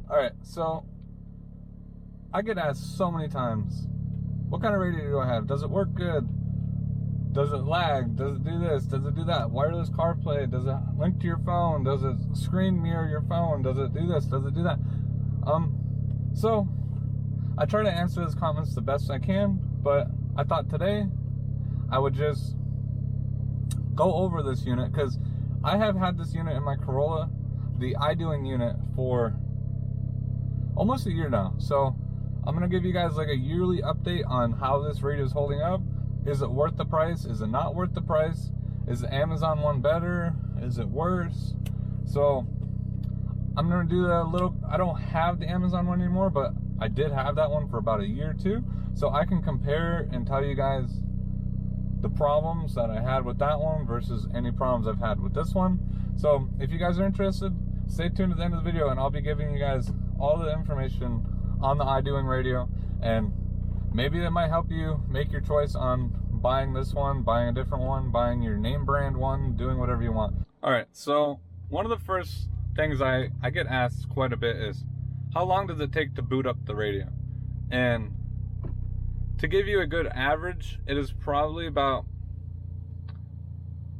Alright, so I get asked so many times, what kind of radio do I have? Does it work good? Does it lag? Does it do this? Does it do that? Wireless CarPlay? Does it link to your phone? Does it screen mirror your phone? Does it do this? Does it do that? So I try to answer those comments the best I can, but I thought today I would just go over this unit, because I have had this unit in my Corolla, the iDoing unit, for almost a year now. So I'm gonna give you guys like a yearly update on how this radio is holding up. Is it worth the price? Is it not worth the price? Is the Amazon one better? Is it worse? So I'm gonna do a little, I don't have the Amazon one anymore, but I did have that one for about a year or two. So I can compare and tell you guys the problems that I had with that one versus any problems I've had with this one. So if you guys are interested, stay tuned to the end of the video, and I'll be giving you guys all the information on the iDoing radio, and maybe that might help you make your choice on buying this one, buying a different one, buying your name brand one, doing whatever you want. Alright, so one of the first things I get asked quite a bit is, how long does it take to boot up the radio? And to give you a good average, it is probably about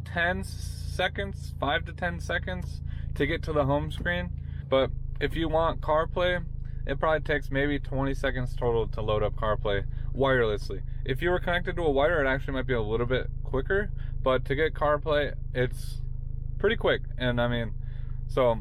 10 seconds, 5 to 10 seconds to get to the home screen. But if you want CarPlay, it probably takes maybe 20 seconds total to load up CarPlay wirelessly. If you were connected to a wire, it actually might be a little bit quicker, but to get CarPlay, it's pretty quick. And I mean, so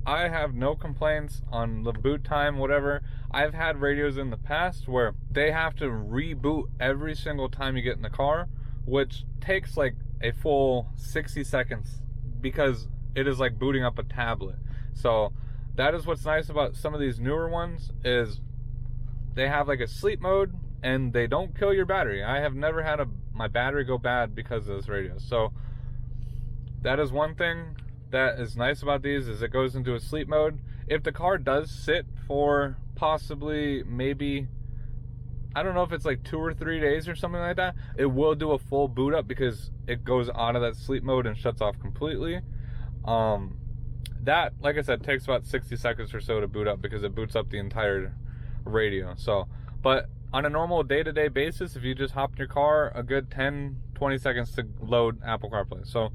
I have no complaints on the boot time, whatever. I've had radios in the past where they have to reboot every single time you get in the car, which takes like a full 60 seconds because it is like booting up a tablet. So that is what's nice about some of these newer ones, is they have like a sleep mode and they don't kill your battery. I have never had my battery go bad because of this radio. So that is one thing that is nice about these, is it goes into a sleep mode. If the car does sit for possibly maybe, I don't know if it's like 2 or 3 days or something like that, it will do a full boot up because it goes out of that sleep mode and shuts off completely. That, like I said, takes about 60 seconds or so to boot up because it boots up the entire radio. So, but on a normal day-to-day basis, if you just hop in your car, a good 10-20 seconds to load Apple CarPlay. So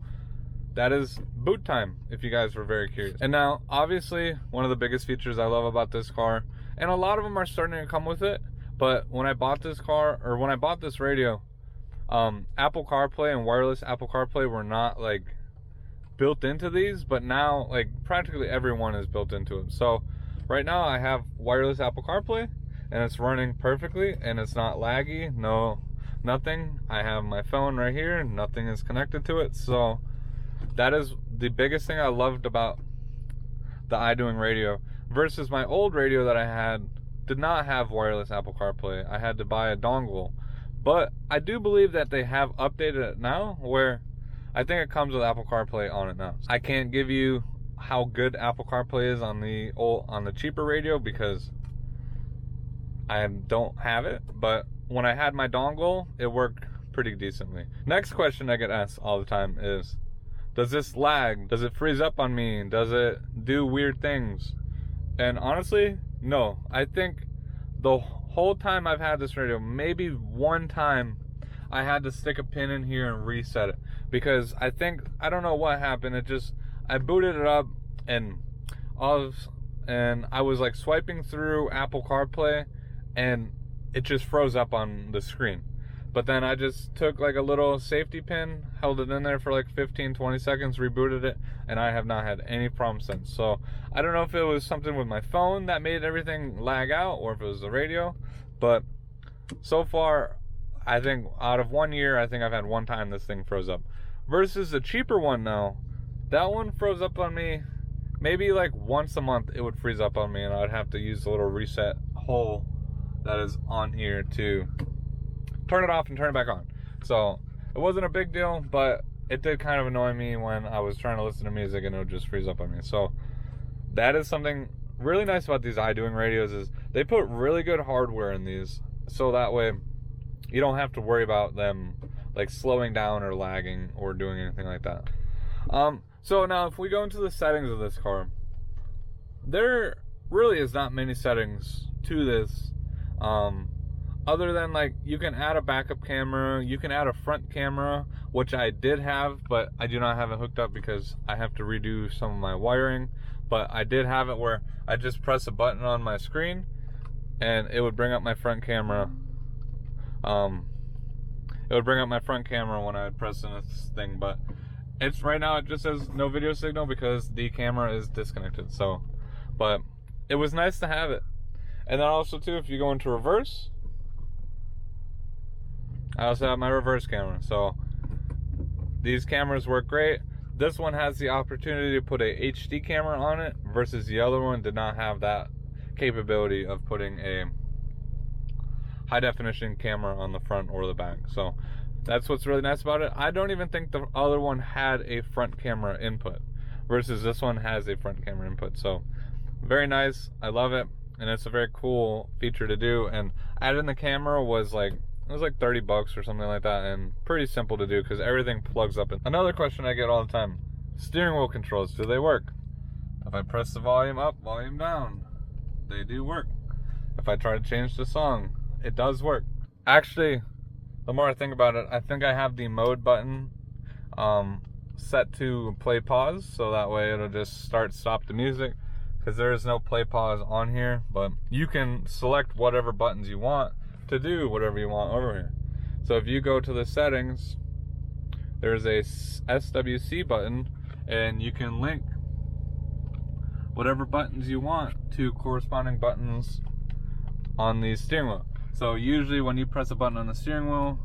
that is boot time, if you guys were very curious. And now, obviously, one of the biggest features I love about this car, and a lot of them are starting to come with it, but when I bought this car, or when I bought this radio, Apple CarPlay and wireless Apple CarPlay were not like built into these, but now like practically everyone is built into them. So right now I have wireless Apple CarPlay and it's running perfectly and it's not laggy, nothing. I have my phone right here, nothing is connected to it. So that is the biggest thing I loved about the iDoing radio versus my old radio that I had did not have wireless Apple CarPlay. I had to buy a dongle, but I do believe that they have updated it now, where I think it comes with Apple CarPlay on it now. I can't give you how good Apple CarPlay is on the cheaper radio because I don't have it, but when I had my dongle, it worked pretty decently. Next question I get asked all the time is, does this lag? Does it freeze up on me? Does it do weird things? And honestly, no. I think the whole time I've had this radio, maybe one time I had to stick a pin in here and reset it, because I don't know what happened. I booted it up and I was like swiping through Apple CarPlay and it just froze up on the screen. But then I just took like a little safety pin, held it in there for like 15-20 seconds, rebooted it, and I have not had any problems since. So I don't know if it was something with my phone that made everything lag out or if it was the radio, but so far I think out of 1 year, I think I've had one time this thing froze up. Versus the cheaper one now, that one froze up on me maybe like once a month. It would freeze up on me and I'd have to use the little reset hole that is on here to turn it off and turn it back on. So it wasn't a big deal, but it did kind of annoy me when I was trying to listen to music and it would just freeze up on me. So that is something really nice about these iDoing radios, is they put really good hardware in these, so that way you don't have to worry about them like slowing down or lagging or doing anything like that. So now if we go into the settings of this car, they're really is not many settings to this, other than like you can add a backup camera, you can add a front camera, which I did have, but I do not have it hooked up because I have to redo some of my wiring. But I did have it where I just press a button on my screen and it would bring up my front camera. It would bring up my front camera when I press in this thing, but it's right now it just says no video signal because the camera is disconnected. So, but it was nice to have it. And then also too, if you go into reverse, I also have my reverse camera. So these cameras work great. This one has the opportunity to put a HD camera on it versus the other one did not have that capability of putting a high definition camera on the front or the back. So that's what's really nice about it. I don't even think the other one had a front camera input versus this one has a front camera input. So very nice. I love it. And it's a very cool feature to do. And adding the camera was like, it was like 30 bucks or something like that, and pretty simple to do because everything plugs up. Another question I get all the time, steering wheel controls, do they work? If I press the volume up, volume down, they do work. If I try to change the song, it does work. Actually, the more I think about it, I think I have the mode button set to play pause, so that way it'll just stop the music, because there is no play pause on here, but you can select whatever buttons you want to do whatever you want over here. So if you go to the settings, there's a SWC button, and you can link whatever buttons you want to corresponding buttons on the steering wheel. So usually when you press a button on the steering wheel,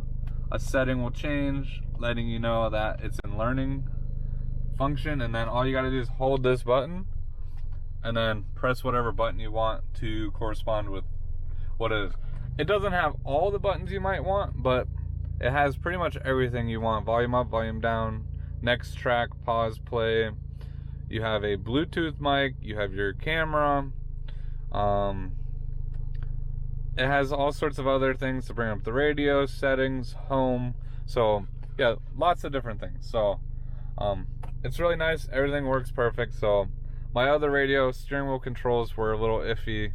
a setting will change, letting you know that it's in learning function, and then all you gotta do is hold this button and then press whatever button you want to correspond with what it is. It doesn't have all the buttons you might want, but it has pretty much everything you want. Volume up, volume down, next track, pause, play. You have a Bluetooth mic, you have your camera. It has all sorts of other things to bring up the radio, settings, home. So yeah, lots of different things. So it's really nice. Everything works perfect. So my other radio steering wheel controls were a little iffy.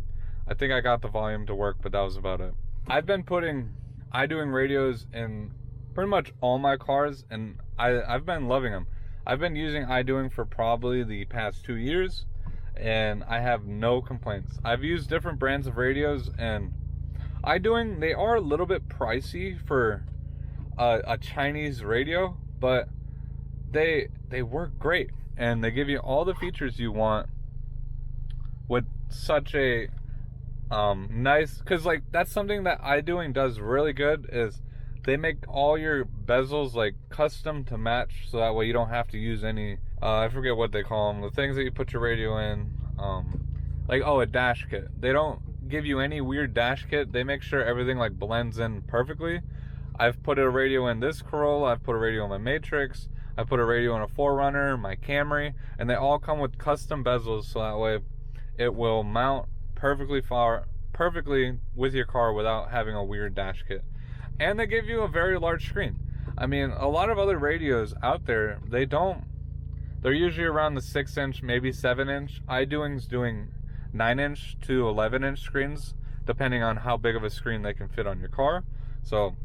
I think I got the volume to work, but that was about it. I've been putting iDoing radios in pretty much all my cars, and I've been loving them. I've been using iDoing for probably the past 2 years, and I have no complaints. I've used different brands of radios, and iDoing, they are a little bit pricey for a Chinese radio, but they work great, and they give you all the features you want with such a nice, because like that's something that iDoing does really good, is they make all your bezels like custom to match, so that way you don't have to use any I forget what they call them, the things that you put your radio in, like, oh, a dash kit. They don't give you any weird dash kit. They make sure everything like blends in perfectly. I've put a radio in this Corolla, I've put a radio in my Matrix, I put a radio in a 4Runner, my Camry, and they all come with custom bezels, so that way it will mount perfectly with your car without having a weird dash kit. And they give you a very large screen. I mean, a lot of other radios out there, they're usually around the 6-inch, maybe 7-inch. iDoing's doing 9-inch to 11-inch screens, depending on how big of a screen they can fit on your car. So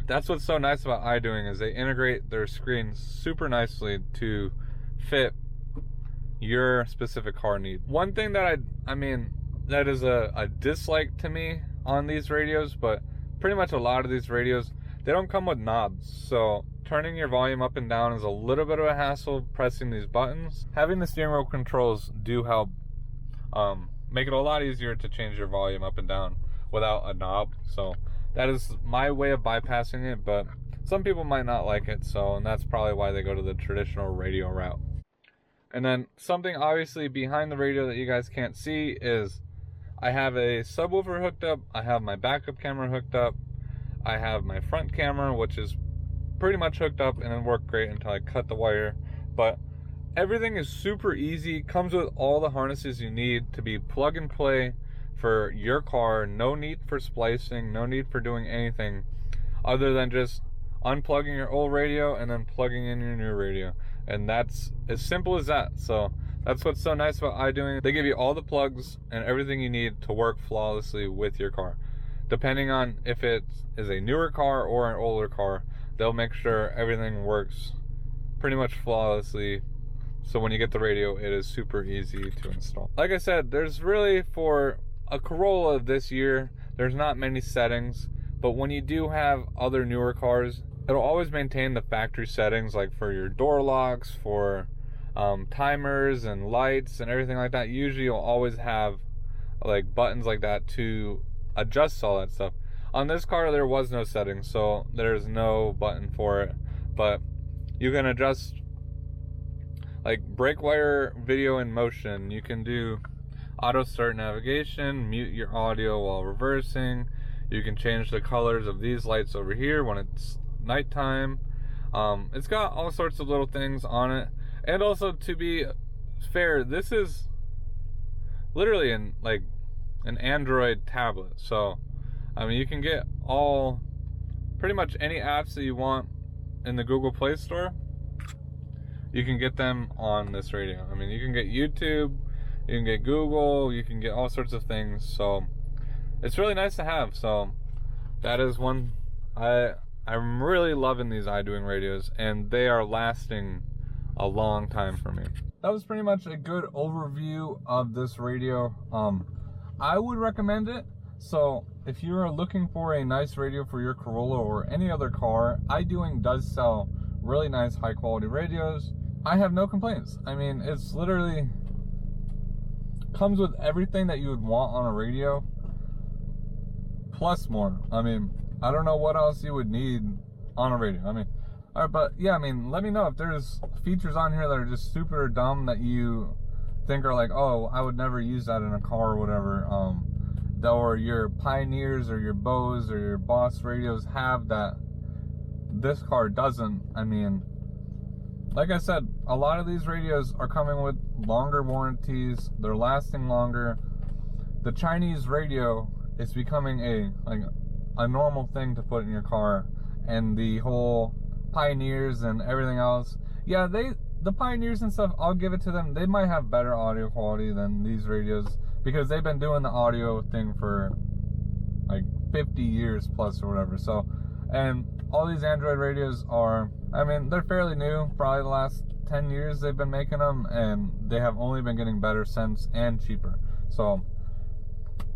that's what's so nice about iDoing, is they integrate their screens super nicely to fit your specific car need. One thing that that is a dislike to me on these radios, but pretty much a lot of these radios, they don't come with knobs. So turning your volume up and down is a little bit of a hassle pressing these buttons. Having the steering wheel controls do help make it a lot easier to change your volume up and down without a knob. So that is my way of bypassing it, but some people might not like it, and that's probably why they go to the traditional radio route. And then something obviously behind the radio that you guys can't see is I have a subwoofer hooked up, I have my backup camera hooked up, I have my front camera, which is pretty much hooked up and it worked great until I cut the wire. But everything is super easy, comes with all the harnesses you need to be plug and play for your car. No need for splicing, no need for doing anything other than just unplugging your old radio and then plugging in your new radio. And that's as simple as that. So That's what's so nice about iDoing. They give you all the plugs and everything you need to work flawlessly with your car. Depending on if it is a newer car or an older car, they'll make sure everything works pretty much flawlessly. So when you get the radio, it is super easy to install. Like I said, there's really, for a Corolla this year, there's not many settings, but when you do have other newer cars, it'll always maintain the factory settings, like for your door locks, for timers and lights and everything like that. Usually you'll always have like buttons like that to adjust all that stuff. On this car there was no settings, so there's no button for it, but you can adjust like brake wire, video in motion. You can do auto start navigation, mute your audio while reversing. You can change the colors of these lights over here when it's nighttime. It's got all sorts of little things on it. And also, to be fair, this is literally an Android tablet. So I mean, you can get pretty much any apps that you want in the Google Play Store. You can get them on this radio. I mean, you can get YouTube, you can get Google, you can get all sorts of things. So it's really nice to have. So that is one. I'm really loving these iDoing radios, and they are lasting a long time for me. That was pretty much a good overview of this radio. I would recommend it. So if you're looking for a nice radio for your Corolla or any other car, iDoing does sell really nice high quality radios. I have no complaints. I mean, it's literally comes with everything that you would want on a radio, plus more. I mean, I don't know what else you would need on a radio. I mean, all right, but yeah, I mean, let me know if there's features on here that are just super dumb that you think are like, oh, I would never use that in a car or whatever. Or your Pioneers or your Bose or your Boss radios have that this car doesn't. I mean, like I said, a lot of these radios are coming with longer warranties. They're lasting longer. The Chinese radio is becoming a normal thing to put in your car, and the whole Pioneers and everything else. Yeah, the Pioneers and stuff, I'll give it to them. They might have better audio quality than these radios because they've been doing the audio thing for like 50 years plus or whatever. So, and all these Android radios are, I mean, they're fairly new. Probably the last 10 years they've been making them, and they have only been getting better since and cheaper. So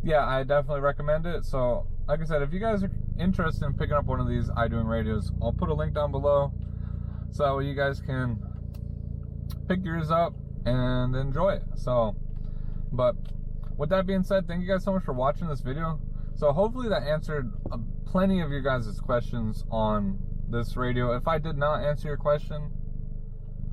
yeah, I definitely recommend it. So like I said, if you guys are interested in picking up one of these iDoing radios, I'll put a link down below so that way you guys can pick yours up and enjoy it. So, but with that being said, thank you guys so much for watching this video. So hopefully that answered plenty of your guys' questions on this radio. If I did not answer your question,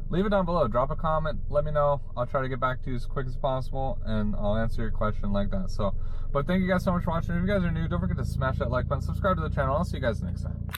leave it down below. Drop a comment, let me know. I'll try to get back to you as quick as possible, and I'll answer your question like that. So, but thank you guys so much for watching. If you guys are new, don't forget to smash that like button, subscribe to the channel. I'll see you guys next time.